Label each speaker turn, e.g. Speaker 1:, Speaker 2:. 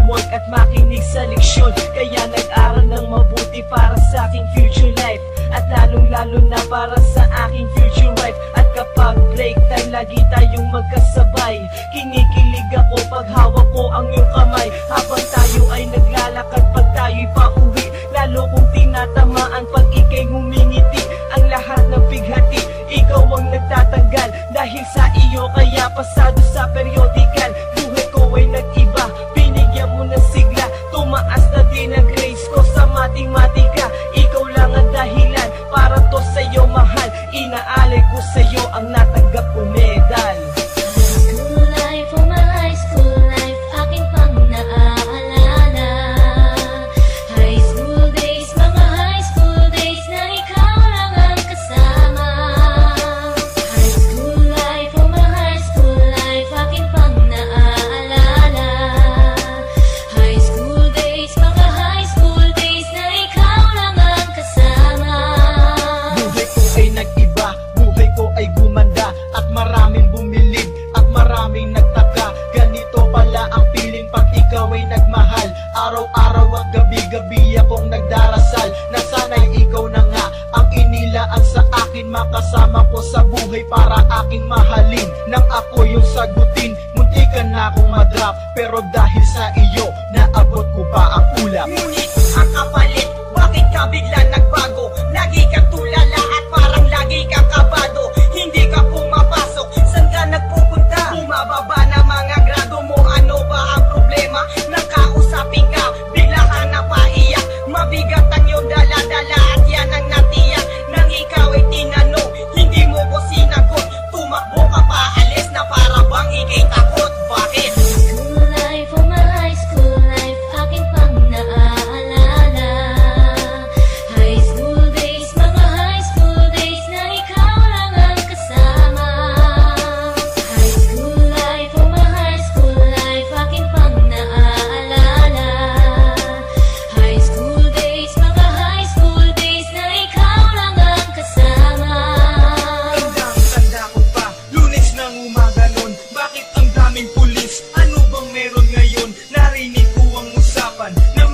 Speaker 1: homework at makinig sa leksyon. Kaya nag-aral ng mabuti para sa aking future life, at lalong-lalo na para sa aking future wife. At kapag break time, lagi tayong magkasabay. Kinikilig ako pag hawak ko ang iyong kamay, habang tayo ay naglalakad pag tayo'y pauwi. Lalo kong tinatamaan pag ika'y ngumingiti. Ang lahat ng bighati, ikaw ang nagtatanggal. Dahil sa iyo kaya pasado sa periodical. Buhay ko ay nag-iba, binigyan mo ng sigla. Tumaas na din ang grades ko sa matematika. Ikaw lang ang dahilan para to sa'yo mahal. Inaalay ko sa'yo ang natanggap kong medal.
Speaker 2: Araw-araw at gabi-gabi akong nagdarasal na sana'y ikaw na nga ang inilaan sa akin. Makasama ko sa buhay para aking mahalin. Nang ako yung sagutin, muntikan na akong madrop, pero dahil sa iyo, naabot ko pa ang ulap.
Speaker 3: Ngunit ang kapalit, bakit ka bigla nagbago? Lagi kang tulala at parang lagi kang kabado. Hindi ka pumapasok, saan ka nagpupunta? Bumababa na mga grado mo, ano ba ang problema? Nakausapin ka, bigla ka napaiyak. Mabigat ang iyong dala-dala at yan ang natiyak. Nang ikaw ay tinanong, hindi mo ko sinagot. Tumakbo ka pa, alis na para bang ikay takot. Bakit?
Speaker 1: Bakit ang daming pulis? Ano bang meron ngayon? Narinig ko ang usapan na